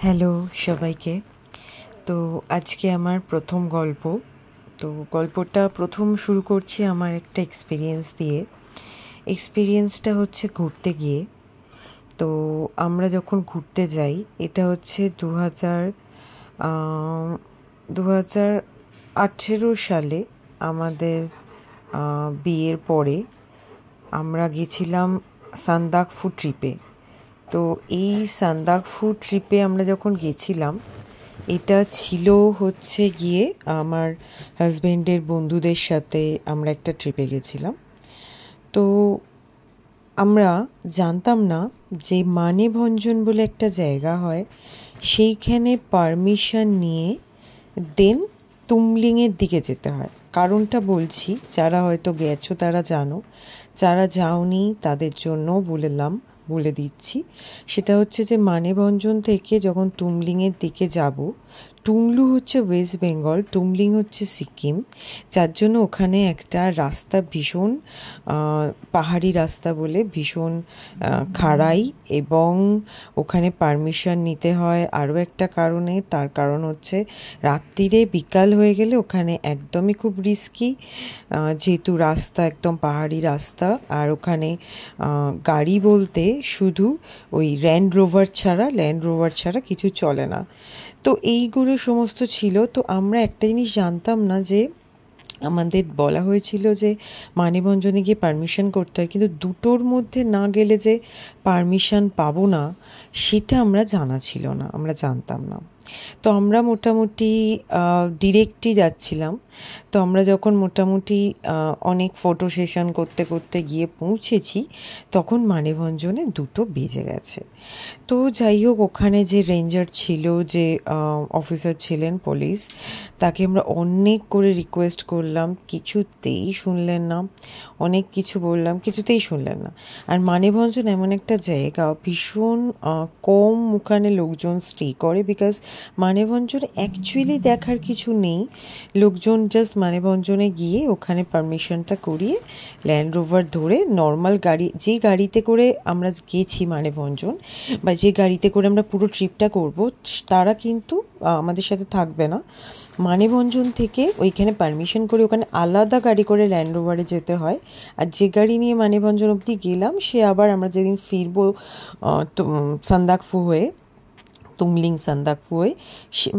Hello সবাইকে। তো আজকে আমার প্রথম গল্প। তো গল্পটা প্রথম শুরু করছি আমার একটা এক্সপিরিয়েন্স দিয়ে। এক্সপিরিয়েন্সটা হচ্ছে ঘুরতে গিয়ে। তো আমরা যখন ঘুরতে যাই, এটা হচ্ছে 2018 সালে আমাদের বিয়ের পরে আমরা গেছিলাম সান্দাকফু ট্রিপে। তো এই সান্দাকফু ট্রিপে আমরা যখন গেছিলাম, এটা ছিল হচ্ছে গিয়ে আমার হাজব্যান্ডের বন্ধুদের সাথে আমরা একটা ট্রিপে গেছিলাম। তো আমরা জানতাম না যে মানেভঞ্জন বলে একটা জায়গা হয়, সেইখানে পারমিশন নিয়ে দেন তুমলিংয়ের দিকে যেতে হয়। কারণটা বলছি, যারা হয়তো গেছো তারা জানো, যারা যাওনি তাদের জন্য বলে দিচ্ছি। সেটা হচ্ছে যে মানেভঞ্জন থেকে যখন তুমলিংয়ের দিকে যাব, টুংলু হচ্ছে ওয়েস্ট বেঙ্গল, তুমলিং হচ্ছে সিকিম, যার জন্য ওখানে একটা রাস্তা ভীষণ পাহাড়ি রাস্তা বলে ভীষণ খাড়াই, এবং ওখানে পারমিশন নিতে হয় আরও একটা কারণে। তার কারণ হচ্ছে রাত্রিরে বিকাল হয়ে গেলে ওখানে একদমই খুব রিস্কি, যেহেতু রাস্তা একদম পাহাড়ি রাস্তা। আর ওখানে গাড়ি বলতে শুধু ওই ল্যান্ড রোভার ছাড়া কিছু চলে না। তো এইগুলো সমস্ত ছিল। তো আমরা একটা জিনিস জানতাম না, যে আমাদের বলা হয়েছিল যে মানেভঞ্জনে গিয়ে পারমিশন করতে হয়, কিন্তু দুটোর মধ্যে না গেলে যে পারমিশন পাবো না, সেটা আমরা জানতাম না। তো আমরা মোটামুটি ডিরেক্টই যাচ্ছিলাম। তো আমরা যখন মোটামুটি অনেক ফটো সেশন করতে করতে গিয়ে পৌঁছেছি, তখন মানেভঞ্জনে 2টো বেজে গেছে। তো যাই হোক, ওখানে যে রেঞ্জার ছিল, যে অফিসার ছিলেন পুলিশ, তাকে আমরা অনেক করে রিকোয়েস্ট করলাম, কিছুতেই শুনলেন না। অনেক কিছু বললাম, কিছুতেই শুনলেন না। আর মানেভঞ্জন এমন একটা জায়গা, ভীষণ কম ওখানে লোকজন স্টে করে, বিকজ মানেভঞ্জনে অ্যাকচুয়ালি দেখার কিছু নেই। লোকজন জাস্ট মানেভঞ্জনে গিয়ে ওখানে পারমিশনটা করিয়ে ল্যান্ড রোভার ধরে নর্মাল গাড়ি, যে গাড়িতে করে আমরা গেছি মানেভঞ্জন, বা যে গাড়িতে করে আমরা পুরো ট্রিপটা করব, তারা কিন্তু আমাদের সাথে থাকবে না। মানেভঞ্জন থেকে ওইখানে পারমিশন করে ওখানে আলাদা গাড়ি করে ল্যান্ড রোভারে যেতে হয়। আর যে গাড়ি নিয়ে মানেভঞ্জন অবধি গেলাম, সে আবার আমরা যেদিন ফিরবো সান্দাকফু হয়ে, তুমলিং সান্দাকফু হয়ে,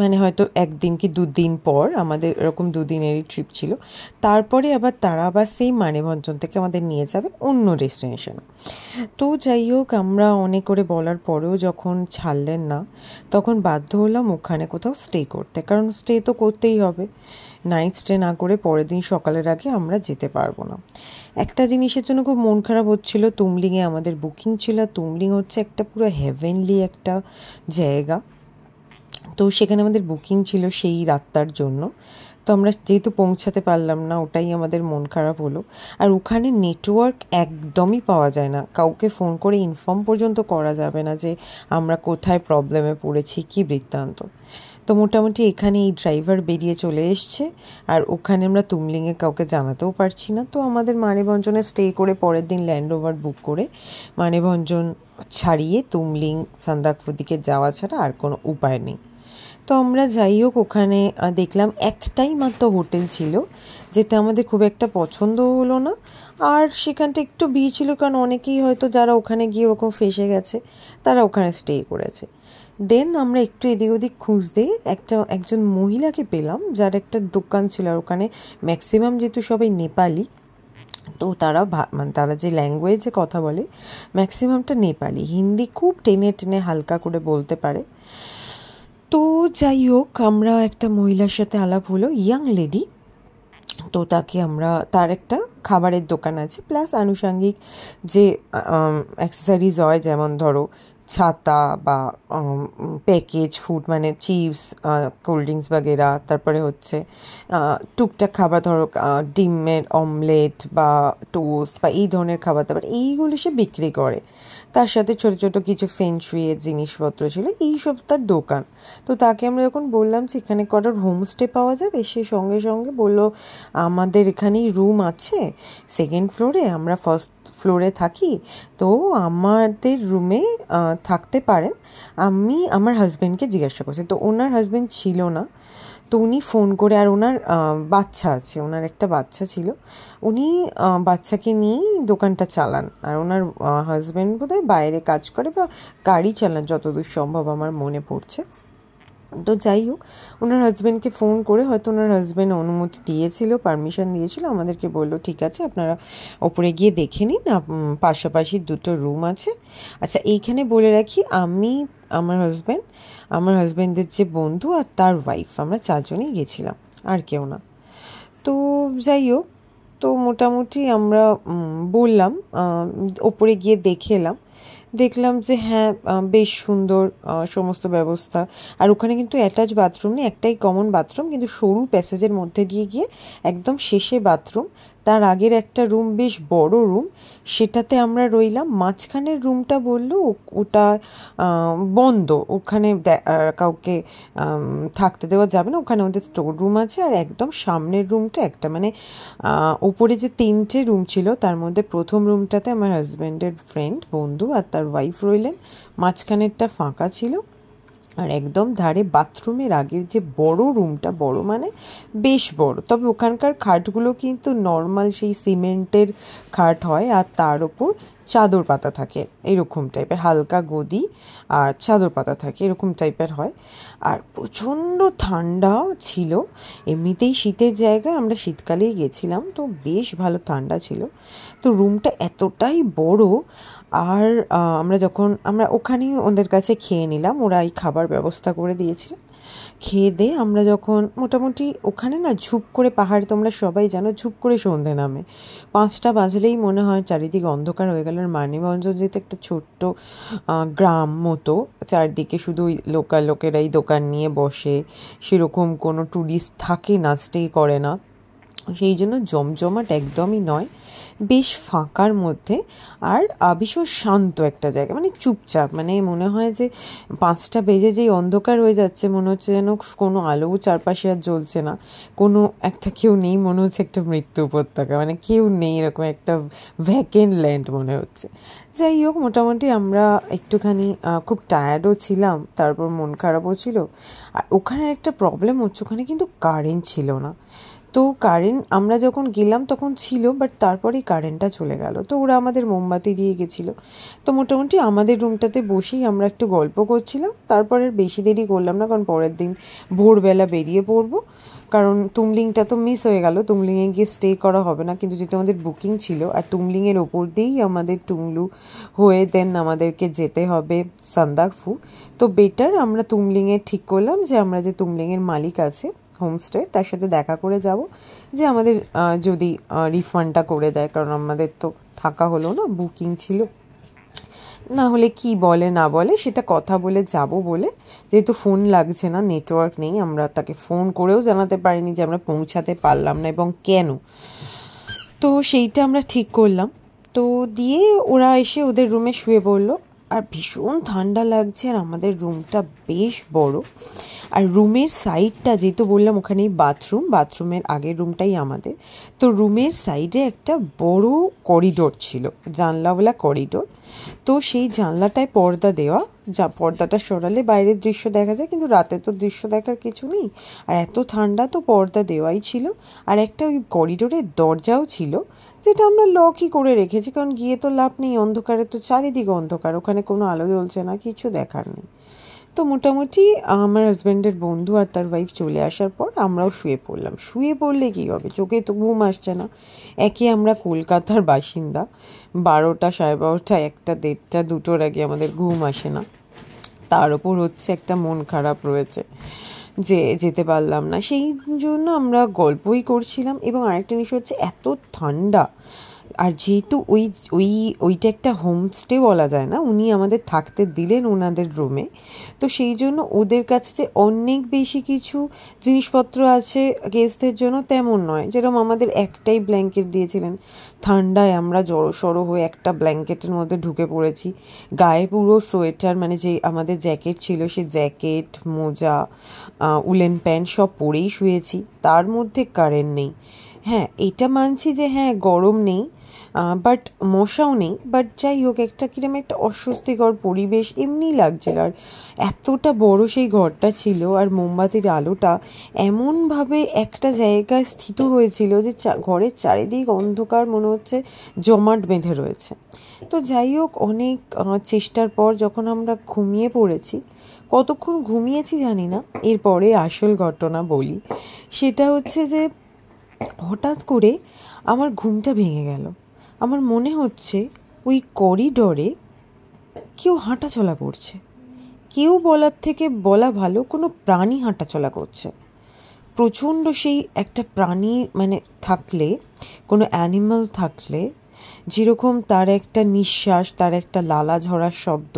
মানে হয়তো 1 দিন কি 2 দিন পর, আমাদের এরকম 2 দিনেরই ট্রিপ ছিল, তারপরে আবার তারা আবার সেই মানেভঞ্জন থেকে আমাদের নিয়ে যাবে অন্য ডেস্টিনেশনে। তো যাই হোক, আমরা অনেক করে বলার পরেও যখন ছাড়লেন না, তখন বাধ্য হলাম ওখানে কোথাও স্টে করতে, কারণ স্টে তো করতেই হবে। নাইট স্টে না করে পরের দিন সকালের আগে আমরা যেতে পারবো না। একটা জিনিসের জন্য খুব মন খারাপ হচ্ছিল, তুমলিংয়ে আমাদের বুকিং ছিল। তুমলিং হচ্ছে একটা পুরো হেভেনলি একটা জায়গা। তো সেখানে আমাদের বুকিং ছিল সেই রাতটার জন্য। তো আমরা যেহেতু পৌঁছাতে পারলাম না, ওটাই আমাদের মন খারাপ হলো। আর ওখানে নেটওয়ার্ক একদমই পাওয়া যায় না, কাউকে ফোন করে ইনফর্ম পর্যন্ত করা যাবে না যে আমরা কোথায় প্রবলেমে পড়েছি, কী বৃত্তান্ত। তো মোটামুটি এখানে এই ড্রাইভার বেরিয়ে চলে এসছে, আর ওখানে আমরা তুমলিংয়ে কাউকে জানাতেও পারছি না। তো আমাদের মানেভঞ্জনে স্টে করে পরের দিন ল্যান্ড রোভার বুক করে মানেভঞ্জন ছাড়িয়ে তুমলিং সান্দাকফু দিকে যাওয়া ছাড়া আর কোনো উপায় নেই। তো আমরা যাই হোক, ওখানে দেখলাম একটাই মাত্র হোটেল ছিল, যেটা আমাদের খুব একটা পছন্দও হলো না। আর সেখানটা একটু ভিড় ছিল, কারণ অনেকেই হয়তো যারা ওখানে গিয়ে ওরকম ফেঁসে গেছে, তারা ওখানে স্টে করেছে। দেন আমরা একটু এদিক ওদিক খুঁজতে একজন মহিলাকে পেলাম, যার একটা দোকান ছিল। আর ওখানে ম্যাক্সিমাম যেহেতু সবাই নেপালি, তো তারা মানে তারা যে ল্যাঙ্গুয়েজে কথা বলে ম্যাক্সিমামটা নেপালি, হিন্দি খুব টেনে টেনে হালকা করে বলতে পারে। তো যাই হোক, আমরা একটা মহিলার সাথে আলাপ হলো, ইয়াং লেডি। তো তাকে আমরা, তার একটা খাবারের দোকান আছে, প্লাস আনুষাঙ্গিক যে অ্যাক্সেসরিজ হয়, যেমন ধরো ছাতা বা প্যাকেজ ফুড, মানে চিপস, কোল্ড ড্রিঙ্কস বাগেরা, তারপরে হচ্ছে টুকটাক খাবার, ধরো ডিমের অমলেট বা টোস্ট বা এই ধরনের খাবার দাবার, এইগুলো সে বিক্রি করে। তার সাথে ছোটো ছোটো কিছু ফেংশুইয়ের জিনিসপত্র ছিল, এইসব তার দোকান। তো তাকে আমরা যখন বললাম যে এখানে কটার হোমস্টে পাওয়া যাবে, সে সঙ্গে সঙ্গে বললো আমাদের এখানেই রুম আছে 2nd ফ্লোরে, আমরা ফ্লোরে থাকি, তো আমাদের রুমে থাকতে পারেন। আমি আমার হাজব্যান্ডকে জিজ্ঞাসা করছি, তো ওনার হাজব্যান্ড ছিল না। তো উনি ফোন করে, আর ওনার বাচ্চা আছে, ওনার একটা বাচ্চা ছিল, উনি বাচ্চাকে নিয়েই দোকানটা চালান। আর ওনার হাজব্যান্ড বোধহয় বাইরে কাজ করে বা গাড়ি চালান, যতদূর সম্ভব আমার মনে পড়ছে। তো যাই হোক, ওনার হাজব্যান্ডকে ফোন করে হয়তো ওনার হাজব্যান্ড অনুমতি দিয়েছিল, পারমিশন দিয়েছিল, আমাদেরকে বললো ঠিক আছে আপনারা ওপরে গিয়ে দেখে নিন, পাশাপাশি দুটো রুম আছে। আচ্ছা, এইখানে বলে রাখি, আমি, আমার হাজব্যান্ড, আমার হাজব্যান্ডের যে বন্ধু আর তার ওয়াইফ, আমরা চারজনেই গেছিলাম, আর কেউ না। তো যাই হোক, তো মোটামুটি আমরা বললাম, ওপরে গিয়ে দেখে এলাম, দেখলাম যে হ্যাঁ বেশ সুন্দর সমস্ত ব্যবস্থা। আর ওখানে কিন্তু অ্যাটাচ বাথরুম নেই, একটাই কমন বাথরুম, কিন্তু সরু প্যাসেজের মধ্যে দিয়ে গিয়ে একদম শেষে বাথরুম। তার আগের একটা রুম, বেশ বড় রুম, সেটাতে আমরা রইলাম। মাঝখানের রুমটা বললো ওটা বন্ধ, ওখানে কাউকে থাকতে দেওয়া যাবে না, ওখানে আমাদের স্টোর রুম আছে। আর একদম সামনের রুমটা একটা, মানে উপরে যে 3টে রুম ছিল তার মধ্যে প্রথম রুমটাতে আমার হাজব্যান্ডের ফ্রেন্ড, বন্ধু আর তার ওয়াইফ রইলেন, মাঝখানেরটা ফাঁকা ছিল। আর একদম ধারে বাথরুমের আগের যে বড় রুমটা, বড় মানে বেশ বড়, তবে ওখানকার খাটগুলো কিন্তু নর্মাল সেই সিমেন্টের খাট হয়, আর তার ওপর চাদর পাতা থাকে, এরকম টাইপের, হালকা গদি আর চাদর পাতা থাকে, এরকম টাইপের হয়। আর প্রচণ্ড ঠান্ডাও ছিল, এমনিতেই শীতের জায়গায়, আমরা শীতকালেই গেছিলাম, তো বেশ ভালো ঠান্ডা ছিল। তো রুমটা এতটাই বড়। আর আমরা ওখানেই ওদের কাছে খেয়ে নিলাম, ওরা এই খাবার ব্যবস্থা করে দিয়েছিল। খেয়ে দিয়ে আমরা যখন মোটামুটি ওখানে না, ঝুপ করে পাহাড়ে, তোমরা সবাই জানো, ঝুপ করে সন্ধে নামে, 5টা বাজলেই মনে হয় চারিদিকে অন্ধকার হয়ে গেল। আর মানিকগঞ্জ যেহেতু একটা ছোট্ট গ্রাম মতো, চারদিকে শুধু ওই লোকাল লোকেরাই দোকান নিয়ে বসে, সেরকম কোনো ট্যুরিস্ট থাকে না, স্টে করে না, সেই জন্য জমজমাট একদমই নয়, বেশ ফাঁকার মধ্যে। আর ভীষণ শান্ত একটা জায়গা, মানে চুপচাপ, মানে মনে হয় যে 5টা বেজে যেই অন্ধকার হয়ে যাচ্ছে, মনে হচ্ছে যেন কোনো আলোও চারপাশে আর জ্বলছে না, কোনো একটা কেউ নেই, মনে হচ্ছে একটা মৃত্যু উপত্যকা, মানে কেউ নেই, এরকম একটা ভ্যাকেন্ট ল্যান্ড মনে হচ্ছে। যাই হোক, মোটামুটি আমরা একটুখানি খুব টায়ার্ডও ছিলাম, তারপর মন খারাপও ছিল। আর ওখানে একটা প্রবলেম হচ্ছে, ওখানে কিন্তু কারেন্ট ছিল না। তো কারেন্ট আমরা যখন গেলাম তখন ছিল, বাট তারপরেই কারেন্টটা চলে গেল। তো ওরা আমাদের মোমবাতি দিয়ে গেছিলো। তো মোটামুটি আমাদের রুমটাতে বসেই আমরা একটু গল্প করছিলাম, তারপরে বেশি দেরি করলাম না, কারণ পরের দিন ভোরবেলা বেরিয়ে পড়বো। কারণ তুমলিংটা তো মিস হয়ে গেল, তুমলিংয়ে গিয়ে স্টে করা হবে না, কিন্তু যেহেতু আমাদের বুকিং ছিল, আর তুমলিংয়ের ওপর দিয়েই আমাদের টুংলু হয়ে দেন আমাদেরকে যেতে হবে সান্দাকফু। তো বেটার আমরা তুমলিংয়ে ঠিক করলাম যে আমরা যে তুমলিংয়ের মালিক আছে হোমস্টে, তার সাথে দেখা করে যাব, যে আমাদের যদি রিফান্ডটা করে দেয়, কারণ আমাদের তো থাকা হলো না, বুকিং ছিল, না হলে কি বলে না বলে সেটা কথা বলে যাব বলে, যেহেতু ফোন লাগছে না, নেটওয়ার্ক নেই, আমরা তাকে ফোন করেও জানাতে পারিনি যে আমরা পৌঁছাতে পারলাম না এবং কেন। তো সেইটা আমরা ঠিক করলাম। তো দিয়ে ওরা এসে ওদের রুমে শুয়ে পড়লো। আর ভীষণ ঠান্ডা লাগছে, আর আমাদের রুমটা বেশ বড়। আর রুমের সাইডটা, যেহেতু বললাম ওখানেই বাথরুমের আগের রুমটাই আমাদের, তো রুমের সাইডে একটা বড় করিডোর ছিল, জানলাওয়ালা করিডোর। তো সেই জানলাটায় পর্দা দেওয়া, যা পর্দাটা সরালে বাইরের দৃশ্য দেখা যায়, কিন্তু রাতে তো দৃশ্য দেখার কিছু নেই, আর এত ঠান্ডা, তো পর্দা দেওয়াই ছিল। আর একটা ওই করিডোরের দরজাও ছিল, যেটা আমরা লকই করে রেখেছি, কারণ গিয়ে তো লাভ নেই, অন্ধকারে তো চারিদিকে অন্ধকার, ওখানে কোনো আলো জ্বলছে না, কিছু দেখার নেই। তো মোটামুটি আমার হাজব্যান্ডের বন্ধু আর তার ওয়াইফ চলে আসার পর আমরাও শুয়ে পড়লাম। শুয়ে পড়লে কী হবে, চোখে তো ঘুম আসছে না, একে আমরা কলকাতার বাসিন্দা, 12টা, 12:30, 1টা, 1:30, 2টোর আগে আমাদের ঘুম আসে না, তার ওপর হচ্ছে একটা মন খারাপ রয়েছে যে যেতে পারলাম না, সেই জন্য আমরা গল্পই করছিলাম। এবং আরেকটা জিনিস হচ্ছে, এত ঠান্ডা, আর যেহেতু ওইটা একটা হোমস্টে বলা যায় না, উনি আমাদের থাকতে দিলেন ওনাদের রুমে, তো সেই জন্য ওদের কাছে যে অনেক বেশি কিছু জিনিসপত্র আছে গেস্টদের জন্য তেমন নয়, যেরকম আমাদের একটাই ব্ল্যাঙ্কেট দিয়েছিলেন। ঠান্ডায় আমরা জড়সড়ো হয়ে একটা ব্ল্যাঙ্কেটের মধ্যে ঢুকে পড়েছি, গায়ে পুরো সোয়েটার, মানে যে আমাদের জ্যাকেট ছিল সে জ্যাকেট, মোজা, উলেন প্যান্ট সব পরেই শুয়েছি, তার মধ্যে কারেন্ট নেই। হ্যাঁ, এটা মানছি যে হ্যাঁ গরম নেই, বাট মশাও নেই, বাট যাই হোক একটা কিরম একটা অস্বস্তিকর পরিবেশ এমনিই লাগছিল। আর এতটা বড় সেই ঘরটা ছিল, আর মোমবাতির আলোটা এমনভাবে একটা জায়গায় স্থিত হয়েছিল যে ঘরের চারিদিক অন্ধকার, মনে হচ্ছে জমাট বেঁধে রয়েছে। তো যাই হোক, অনেক চেষ্টার পর যখন আমরা ঘুমিয়ে পড়েছি, কতক্ষণ ঘুমিয়েছি জানি না, এরপরে আসল ঘটনা বলি। সেটা হচ্ছে যে হঠাৎ করে আমার ঘুমটা ভেঙে গেল। আমার মনে হচ্ছে ওই করিডরে কেউ হাঁটাচলা করছে। কেউ বলার থেকে বলা ভালো, কোনো প্রাণী হাঁটাচলা করছে। প্রচণ্ড সেই একটা প্রাণী মানে থাকলে, কোনো অ্যানিমাল থাকলে যেরকম তার একটা নিঃশ্বাস, তার একটা লালা ঝরার শব্দ,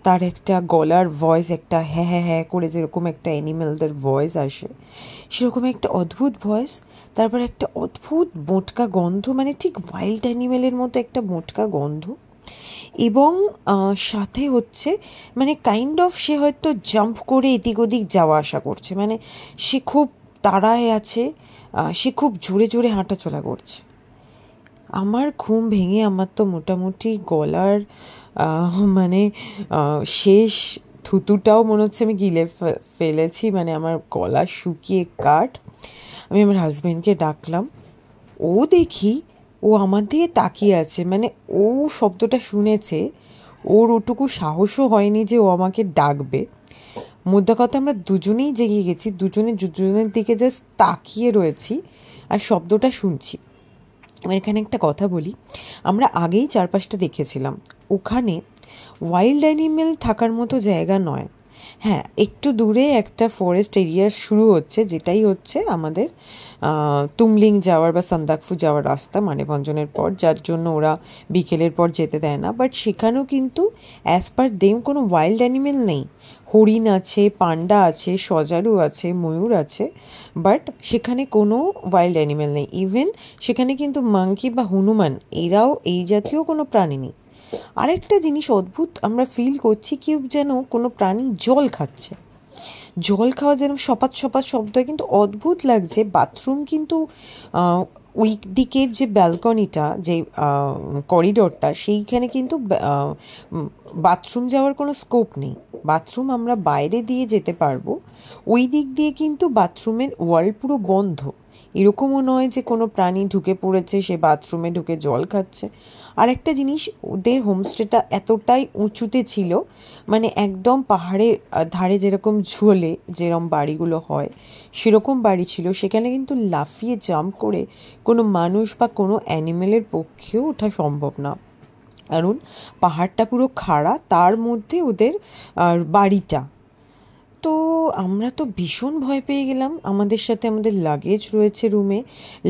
তার একটা গলার ভয়েস, একটা হ্যাঁ হ্যাঁ হ্যাঁ করে যেরকম একটা অ্যানিমেলদের ভয়েস আসে, সেরকম একটা অদ্ভুত ভয়েস। তারপর একটা অদ্ভুত মোটকা গন্ধ, মানে ঠিক ওয়াইল্ড অ্যানিমেলের মতো একটা মোটকা গন্ধ। এবং সাথে হচ্ছে মানে কাইন্ড অফ সে হয়তো জাম্প করে এদিক ওদিক যাওয়া আসা করছে, মানে সে খুব তাড়ায় আছে, সে খুব জোরে জোরে হাঁটাচলা করছে। আমার ঘুম ভেঙে আমার তো মোটামুটি গলার মানে শেষ থুতুটাও মনে হচ্ছে আমি গিলে ফেলেছি, মানে আমার গলা শুকিয়ে কাঠ। আমি আমার হাজব্যান্ডকে ডাকলাম, ও দেখি ও আমার দিকে তাকিয়ে আছে, মানে ও শব্দটা শুনেছে, ওর ওটুকু সাহসও হয়নি যে ও আমাকে ডাকবে। মোদ্দা কথা আমরা দুজনেই জেগে গেছি, দুজনের দিকে জাস্ট তাকিয়ে রয়েছি আর শব্দটা শুনছি। এবার এখানে একটা কথা বলি, আমরা আগেই চারপাশটা দেখেছিলাম, ওখানে ওয়াইল্ড অ্যানিমেল থাকার মতো জায়গা নয়। হ্যাঁ, একটু দূরে একটা ফরেস্ট এরিয়া শুরু হচ্ছে, যেটাই হচ্ছে আমাদের তুমলিং যাওয়ার বা সান্দাকফু যাওয়ার রাস্তা মানেভঞ্জনের পর, যার জন্য ওরা বিকেলের পর যেতে দেয় না। বাট সেখানেও কিন্তু অ্যাজ পার দেম কোনো ওয়াইল্ড অ্যানিমেল নেই। হরিণ আছে, পান্ডা আছে, সজারু আছে, ময়ূর আছে, বাট সেখানে কোনো ওয়াইল্ড অ্যানিমেল নেই। ইভেন সেখানে কিন্তু মাঙ্কি বা হনুমান এরাও এই জাতীয় কোনো প্রাণী নেই। আরেকটা জিনিস অদ্ভুত আমরা ফিল করছি, কেউ যেন কোনো প্রাণী জল খাচ্ছে। জল খাওয়া যেন সপাত সপাত শব্দ হয়, কিন্তু অদ্ভুত লাগছে। বাথরুম কিন্তু ওই দিকের যে ব্যালকনিটা, যে করিডোরটা, সেইখানে কিন্তু বাথরুম যাওয়ার কোনো স্কোপ নেই। বাথরুম আমরা বাইরে দিয়ে যেতে পারবো, ওই দিক দিয়ে কিন্তু বাথরুমের ওয়াল পুরো বন্ধ। এরকমও নয় যে কোনো প্রাণী ঢুকে পড়েছে, সে বাথরুমে ঢুকে জল খাচ্ছে। আরেকটা জিনিস, ওদের হোমস্টেটা এতটাই উঁচুতে ছিল, মানে একদম পাহাড়ের ধারে যেরকম ঝোলে যেরকম বাড়িগুলো হয় সেরকম বাড়ি ছিল। সেখানে কিন্তু লাফিয়ে জাম্প করে কোনো মানুষ বা কোনো অ্যানিমেলের পক্ষেও ওঠা সম্ভব না, কারণ পাহাড়টা পুরো খাড়া, তার মধ্যে ওদের বাড়িটা। তো আমরা তো ভীষণ ভয় পেয়ে গেলাম। আমাদের সাথে আমাদের লাগেজ রয়েছে রুমে,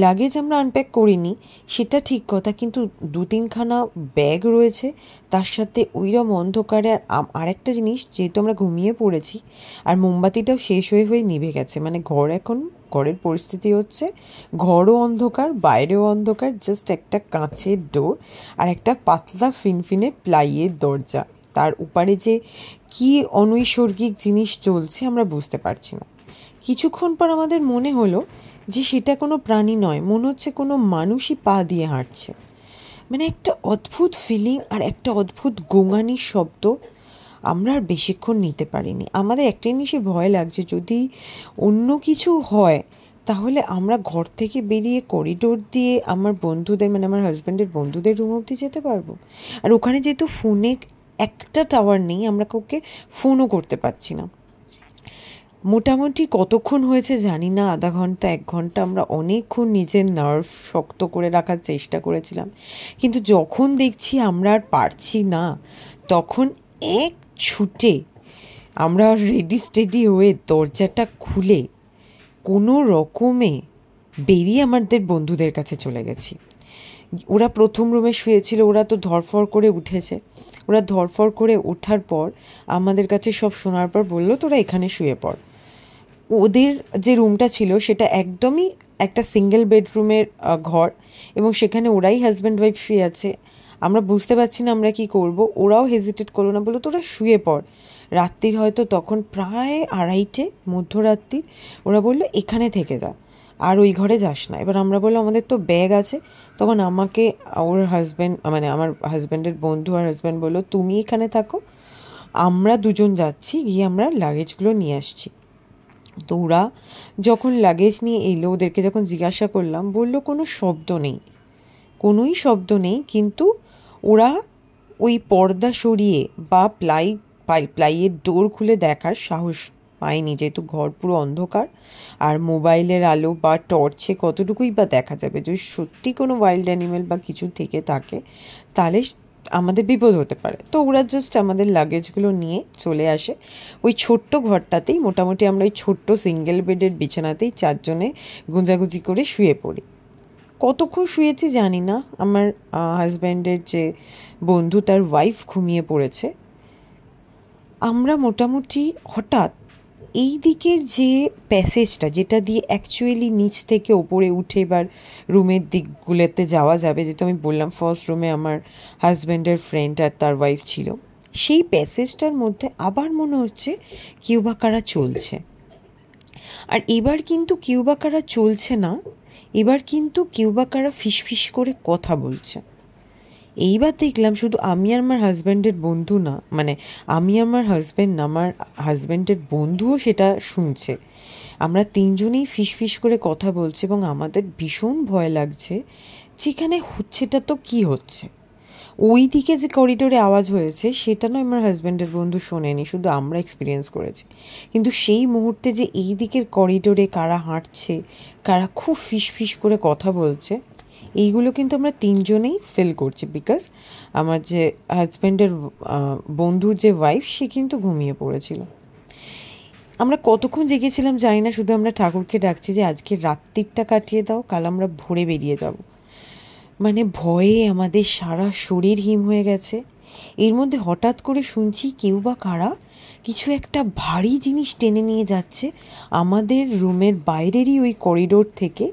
লাগেজ আমরা আনপ্যাক করিনি সেটা ঠিক কথা, কিন্তু 2-3খানা ব্যাগ রয়েছে, তার সাথে ওইরকম অন্ধকারে। আর আরেকটা জিনিস, যেহেতু আমরা ঘুমিয়ে পড়েছি আর মোমবাতিটাও শেষ হয়ে হয়ে নিভে গেছে, মানে ঘরের পরিস্থিতি হচ্ছে ঘরও অন্ধকার, বাইরেও অন্ধকার, জাস্ট একটা কাঁচের ডোর আর একটা পাতলা ফিনফিনে প্লাইয়ের দরজা, তার উপরে যে কি অনৈসর্গিক জিনিস চলছে আমরা বুঝতে পারছি না। কিছুক্ষণ পর আমাদের মনে হলো যে সেটা কোনো প্রাণী নয়, মনে হচ্ছে কোনো মানুষই পা দিয়ে হাঁটছে। মানে একটা অদ্ভুত ফিলিং আর একটা অদ্ভুত গোঙানির শব্দ। আমরা আর বেশিক্ষণ নিতে পারিনি। আমাদের একটা জিনিসে ভয় লাগছে, যদি অন্য কিছু হয় তাহলে আমরা ঘর থেকে বেরিয়ে করিডোর দিয়ে আমার বন্ধুদের, মানে আমার হাজব্যান্ডের বন্ধুদের রুম অবধি যেতে পারবো। আর ওখানে যেহেতু ফোনে একটা টাওয়ার নেই, আমরা কাউকে ফোনও করতে পারছি না। মোটামুটি কতক্ষণ হয়েছে জানি না, আধা ঘন্টা 1 ঘন্টা আমরা অনেকক্ষণ নিজের নার্ভ শক্ত করে রাখার চেষ্টা করেছিলাম, কিন্তু যখন দেখছি আমরা আর পারছি না, তখন এক ছুটে আমরা রেডি স্টেডি হয়ে দরজাটা খুলে কোনো রকমে বেরিয়ে আমাদের বন্ধুদের কাছে চলে গেছি। ওরা প্রথম রুমে শুয়েছিল, ওরা তো ধরফর করে উঠেছে। ওরা ধরফর করে ওঠার পর আমাদের কাছে সব শোনার পর বললো, তোরা এখানে শুয়ে পড়। ওদের যে রুমটা ছিল সেটা একদমই একটা সিঙ্গেল বেডরুমের ঘর, এবং সেখানে ওরাই হাজব্যান্ড ওয়াইফ শুয়ে আছে। আমরা বুঝতে পারছি না আমরা কি করব। ওরাও হেজিটেট করলো না, বললো তোরা শুয়ে পড়। রাত্রির হয়তো তখন প্রায় 2:30 মধ্যরাত্রির। ওরা বললো এখানে থেকে যা। আর ওই ঘরে যাস না। এবার আমরা বললাম আমাদের তো ব্যাগ আছে। তখন আমাকে ওর হাজব্যান্ড, মানে আমার হাজব্যান্ডের বন্ধু আর হাজব্যান্ড বললো তুমি এখানে থাকো, আমরা দুজন যাচ্ছি, গিয়ে আমরা লাগেজগুলো নিয়ে আসছি। তো ওরা যখন লাগেজ নিয়ে এলো, ওদেরকে যখন জিজ্ঞাসা করলাম, বললো কোনো শব্দ নেই, কোনোই শব্দ নেই। কিন্তু ওরা ওই পর্দা সরিয়ে বা প্লাইয়ের ডোর খুলে দেখার সাহস পায়নি, যেহেতু ঘর পুরো অন্ধকার। আর মোবাইলের আলো বা টর্চে কতটুকুই বা দেখা যাবে, যদি সত্যি কোনো ওয়াইল্ড অ্যানিমেল বা কিছু থেকে থাকে তাহলে আমাদের বিপদ হতে পারে। তো ওরা জাস্ট আমাদের লাগেজগুলো নিয়ে চলে আসে। ওই ছোট্ট ঘরটাতেই মোটামুটি আমরা ওই ছোট্ট সিঙ্গেল বেডের বিছানাতেই চারজনে গুঁজাগুজি করে শুয়ে পড়ি। কতক্ষণ শুয়েছি জানি না। আমার হাজব্যান্ডের যে বন্ধু, তার ওয়াইফ ঘুমিয়ে পড়েছে। আমরা মোটামুটি হঠাৎ এই দিকের যে প্যাসেজটা, যেটা দিয়ে অ্যাকচুয়ালি নিচ থেকে ওপরে উঠে এবার রুমের দিকগুলোতে যাওয়া যাবে, যেটা আমি বললাম ফার্স্ট রুমে আমার হাজব্যান্ডের ফ্রেন্ড আর তার ওয়াইফ ছিল, সেই প্যাসেজটার মধ্যে আবার মনে হচ্ছে কেউ বা কারা চলছে। আর এবার কিন্তু কেউ বা কারা চলছে না, এবার কিন্তু কেউ বা কারা ফিসফিস করে কথা বলছে। এইবার দেখলাম শুধু আমি আর আমার হাজব্যান্ডের বন্ধু না, মানে আমি আমার হাজব্যান্ড না, আমার হাজব্যান্ডের বন্ধুও সেটা শুনছে। আমরা তিনজনেই ফিসফিস করে কথা বলছি এবং আমাদের ভীষণ ভয় লাগছে, যেখানে হচ্ছেটা তো কি হচ্ছে। ওই দিকে যে করিডোরে আওয়াজ হয়েছে সেটা নয় আমার হাজব্যান্ডের বন্ধু শোনেনি, শুধু আমরা এক্সপিরিয়েন্স করেছি। কিন্তু সেই মুহূর্তে যে এই দিকের করিডোরে কারা হাঁটছে, কারা খুব ফিসফিস করে কথা বলছে, এইগুলো কিন্তু আমরা তিনজনেই ফিল করছি। বিকজ আমার যে হাজব্যান্ডের বন্ধুর যে ওয়াইফ, সে কিন্তু ঘুমিয়ে পড়েছিল। আমরা কতক্ষণ জেগেছিলাম জানি না, শুধু আমরা ঠাকুরকে ডাকছি যে আজকে রাত্রিটা কাটিয়ে দাও, কাল আমরা ভোরে বেরিয়ে যাব। মানে ভয়ে আমাদের সারা শরীর হিম হয়ে গেছে। এর মধ্যে হঠাৎ করে শুনছি কেউ বা কারা কিছু একটা ভারী জিনিস টেনে নিয়ে যাচ্ছে আমাদের রুমের বাইরেরই ওই করিডোর থেকে,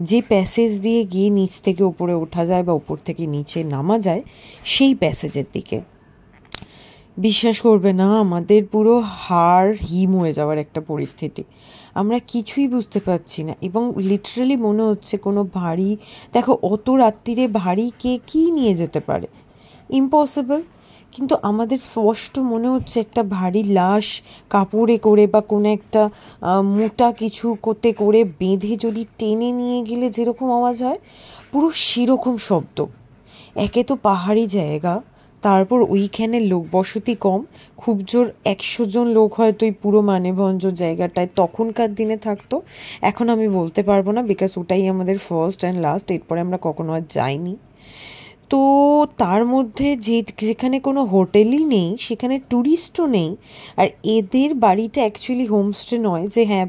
যে প্যাসেজ দিয়ে গিয়ে নিচ থেকে উপরে ওঠা যায় বা উপর থেকে নিচে নামা যায়, সেই প্যাসেজের দিকে। বিশ্বাস করবে না, আমাদের পুরো হাড় হিম হয়ে যাওয়ার একটা পরিস্থিতি। আমরা কিছুই বুঝতে পারছি না এবং লিটারালি মনে হচ্ছে কোনো ভারী, দেখো অত রাত্রিরে ভারী কে কী নিয়ে যেতে পারে, ইম্পসিবল। কিন্তু আমাদের স্পষ্ট মনে হচ্ছে একটা ভারী লাশ কাপড়ে করে বা কোনো একটা মোটা কিছু করতে করে বেঁধে যদি টেনে নিয়ে গেলে যেরকম আওয়াজ হয়, পুরো সেরকম শব্দ। একে তো পাহাড়ি জায়গা, তারপর ওইখানে লোক বসতি কম, খুব জোর 100 জন লোক হয়তো এই পুরো মানেভঞ্জ জায়গাটায় তখনকার দিনে থাকতো। এখন আমি বলতে পারবো না, বিকজ ওটাই আমাদের ফার্স্ট অ্যান্ড লাস্ট, এরপরে আমরা কখনো আর যাইনি। তো তার মধ্যে যেখানে কোনো হোটেলই নেই, সেখানে ট্যুরিস্টও নেই। আর এদের বাড়িটা অ্যাকচুয়ালি হোমস্টে নয় যে হ্যাঁ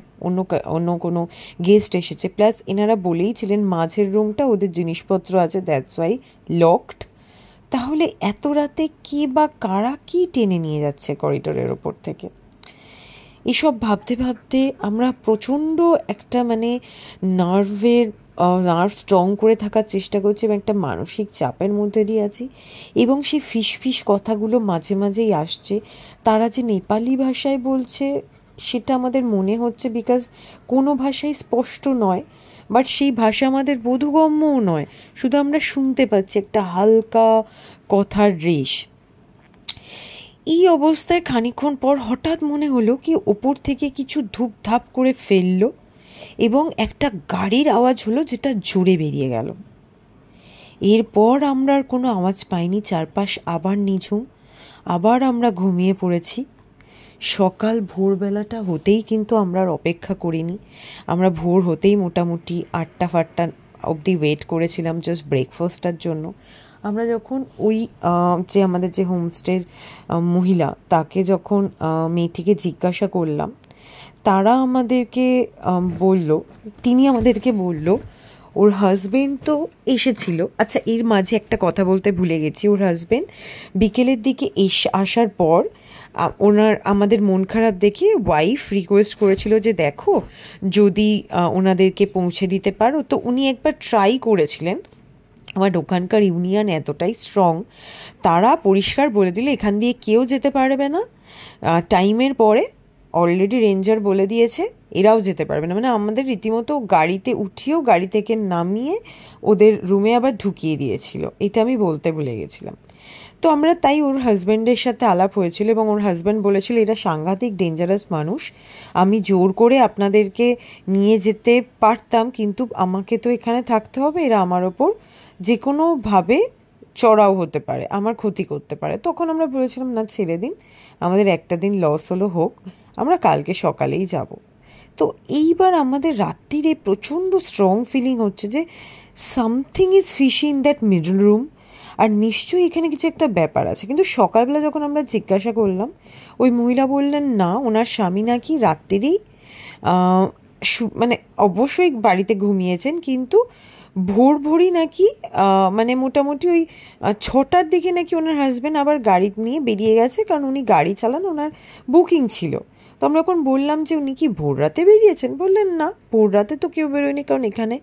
অন্য কোনো গেস্ট এসেছে, প্লাস এনারা বলেইছিলেন মাঝের রুমটা ওদের জিনিসপত্র আছে, দ্যাটস ওয়াই লকড। তাহলে এত রাতে কে বা কারা কি টেনে নিয়ে যাচ্ছে করিডোরের ওপর থেকে? এসব ভাবতে ভাবতে আমরা প্রচণ্ড একটা মানে নার্ভ স্ট্রং করে থাকার চেষ্টা করছি এবং একটা মানসিক চাপের মধ্যে দিয়ে আছি। এবং সেই ফিসফিস কথাগুলো মাঝে মাঝেই আসছে। তারা যে নেপালি ভাষায় বলছে সেটা আমাদের মনে হচ্ছে, বিকজ কোনো ভাষাই স্পষ্ট নয়, বাট সেই ভাষা আমাদের বোধগম্যও নয়, শুধু আমরা শুনতে পাচ্ছি একটা হালকা কথার রেশ। এই অবস্থায় খানিকক্ষণ পর হঠাৎ মনে হলো কি ওপর থেকে কিছু ধূপধাপ করে ফেললো এবং একটা গাড়ির আওয়াজ হলো, যেটা জোরে বেরিয়ে গেল। এরপর আমরা আর কোনো আওয়াজ পাইনি, চারপাশ আবার নিঝুম, আবার আমরা ঘুমিয়ে পড়েছি। সকাল ভোরবেলাটা হতেই কিন্তু আমরা আর অপেক্ষা করিনি, আমরা ভোর হতেই মোটামুটি 8টা অবধি ওয়েট করেছিলাম জাস্ট ব্রেকফাস্টটার জন্য। আমরা যখন ওই যে আমাদের যে হোমস্টের মহিলা, তাকে যখন মেয়েটিকে জিজ্ঞাসা করলাম, তিনি আমাদেরকে বলল ওর হাজবেন্ড তো এসেছিল। আচ্ছা, এর মাঝে একটা কথা বলতে ভুলে গেছি, ওর হাজবেন্ড বিকেলের দিকে আসার পর আমাদের মন খারাপ দেখে ওয়াইফ রিকোয়েস্ট করেছিল যে দেখো যদি ওনাদেরকে পৌঁছে দিতে পারো। তো উনি একবার ট্রাই করেছিলেন, আমার ওখানকার ইউনিয়ন এতটাই স্ট্রং, তারা পরিষ্কার বলে দিলে এখান দিয়ে কেউ যেতে পারবে না টাইমের পরে, অলরেডি রেঞ্জার বলে দিয়েছে এরাও যেতে পারবে না, মানে আমাদের রীতিমতো গাড়িতে উঠিয়েও গাড়ি থেকে নামিয়ে ওদের রুমে আবার ঢুকিয়ে দিয়েছিল, এটা আমি বলতে ভুলে গেছিলাম। তো আমরা তাই ওর হাজব্যান্ডের সাথে আলাপ হয়েছিল এবং ওর হাজব্যান্ড বলেছিল এরা সাংঘাতিক ডেঞ্জারাস মানুষ, আমি জোর করে আপনাদেরকে নিয়ে যেতে পারতাম কিন্তু আমাকে তো এখানে থাকতে হবে, এরা আমার ওপর যে কোনোভাবে চড়াও হতে পারে, আমার ক্ষতি করতে পারে। তখন আমরা বলেছিলাম না ছেড়ে দিন, আমাদের একটা দিন লস হলো হোক, আমরা কালকে সকালেই যাব। তো এইবার আমাদের রাত্রিরে প্রচণ্ড স্ট্রং ফিলিং হচ্ছে যে something is fishy in that middle room, আর নিশ্চয়ই এখানে কিছু একটা ব্যাপার আছে। কিন্তু সকালবেলা যখন আমরা জিজ্ঞাসা করলাম ওই মহিলা বললেন না, ওনার স্বামী নাকি রাত্রিরেই মানে অবশ্যই বাড়িতে ঘুমিয়েছেন কিন্তু ভোরই নাকি মানে মোটামুটি ওই 6টার দিকে নাকি ওনার হাজব্যান্ড আবার গাড়ি নিয়ে বেরিয়ে গেছে, কারণ উনি গাড়ি চালান, ওনার বুকিং ছিল। তো আমরা যখন বললাম যে উনি কি ভোর রাতে বেরিয়েছেন, বললেন না ভোর রাতে তো কেউ বেরোয়নি, কারণ এখানে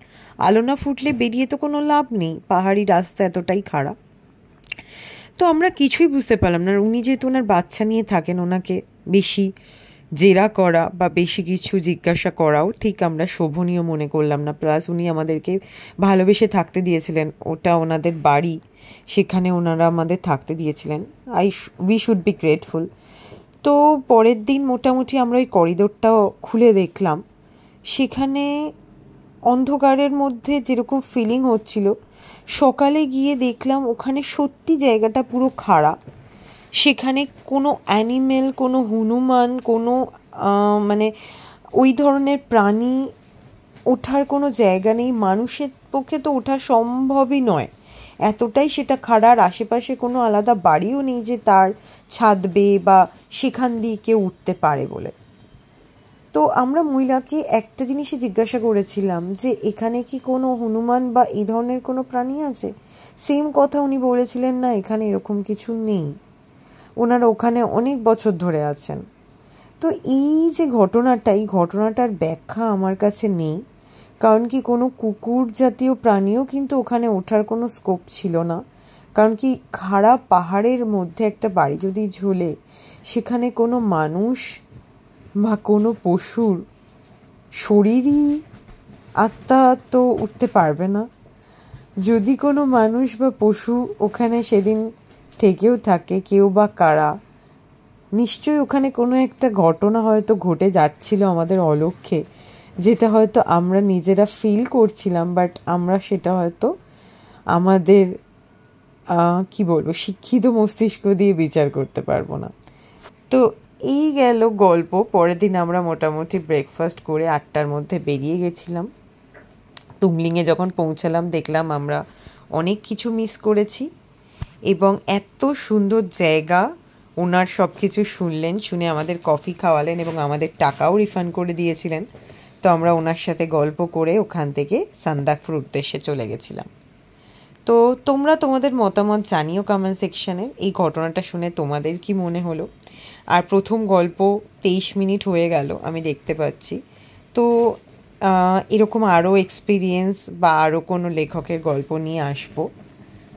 আলো না ফুটলে বেরিয়ে তো কোনো লাভ নেই, পাহাড়ি রাস্তা এতটাই খারাপ। তো আমরা কিছুই বুঝতে পারলাম না, উনি যেহেতু ওনার বাচ্চা নিয়ে থাকেন ওনাকে বেশি জেরা করা বা বেশি কিছু জিজ্ঞাসা করাও ঠিক আমরা শোভনীয় মনে করলাম না। প্লাস উনি আমাদেরকে ভালোবেসে থাকতে দিয়েছিলেন, ওটা ওনাদের বাড়ি, সেখানে ওনারা আমাদের থাকতে দিয়েছিলেন, উই শুড বি গ্রেটফুল। তো পরের দিন মোটামুটি আমরা ওই করিডোরটাও খুলে দেখলাম, সেখানে অন্ধকারের মধ্যে যেরকম ফিলিং হচ্ছিল, সকালে গিয়ে দেখলাম ওখানে সত্যি জায়গাটা পুরো খাড়া, সেখানে কোনো অ্যানিমেল, কোনো হনুমান, কোনো মানে ওই ধরনের প্রাণী ওঠার কোনো জায়গা নেই, মানুষের পক্ষে তো ওঠা সম্ভবই নয়, এতটাই সেটা খাড়ার। আশেপাশে কোনো আলাদা বাড়িও নেই যে তার ছাদ বেয়ে বা সেখান দিয়ে কেউ উঠতে পারে বলে। তো আমরা মহিলাকে একটা জিনিসই জিজ্ঞাসা করেছিলাম যে এখানে কি কোনো হনুমান বা এই ধরনের কোনো প্রাণী আছে, সেম কথা উনি বলেছিলেন না এখানে এরকম কিছু নেই, ওনারা ওখানে অনেক বছর ধরে আছেন। তো এই যে ঘটনাটা, এই ঘটনাটার ব্যাখ্যা আমার কাছে নেই, কারণ কি কোনো কুকুর জাতীয় প্রাণীও কিন্তু ওখানে ওঠার কোনো স্কোপ ছিল না, কারণ কি খাড়া পাহাড়ের মধ্যে একটা বাড়ি যদি ঝোলে সেখানে কোনো মানুষ বা কোনো পশুর শরীরই আত্মা তো উঠতে পারবে না। যদি কোনো মানুষ বা পশু ওখানে সেদিন থেকেও থাকে, কেউ বা কারা, নিশ্চয়ই ওখানে কোনো একটা ঘটনা হয়তো ঘটে যাচ্ছিল আমাদের অলক্ষ্যে, যেটা হয়তো আমরা নিজেরা ফিল করছিলাম, বাট আমরা সেটা হয়তো আমাদের কি বলবো শিক্ষিত মস্তিষ্ক দিয়ে বিচার করতে পারবো না। তো এই গেল গল্প। পরের দিন আমরা মোটামুটি ব্রেকফাস্ট করে 8টার মধ্যে বেরিয়ে গেছিলাম। তুমলিংয়ে যখন পৌঁছালাম দেখলাম আমরা অনেক কিছু মিস করেছি, এবং এত সুন্দর জায়গা, ওনার সব কিছু শুনলেন, শুনে আমাদের কফি খাওয়ালেন এবং আমাদের টাকাও রিফান্ড করে দিয়েছিলেন। তো আমরা ওনার সাথে গল্প করে ওখান থেকে সান্দাকফুর উদ্দেশ্যে চলে গেছিলাম। তো তোমরা তোমাদের মতামত জানিও কমেন্ট সেকশানে, এই ঘটনাটা শুনে তোমাদের কি মনে হলো। আর প্রথম গল্প 23 মিনিট হয়ে গেল আমি দেখতে পাচ্ছি। তো এরকম আরও এক্সপিরিয়েন্স বা আরও কোনো লেখকের গল্প নিয়ে আসবো।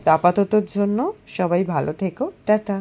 তো আপাততর জন্য সবাই ভালো থেকো, টাটা।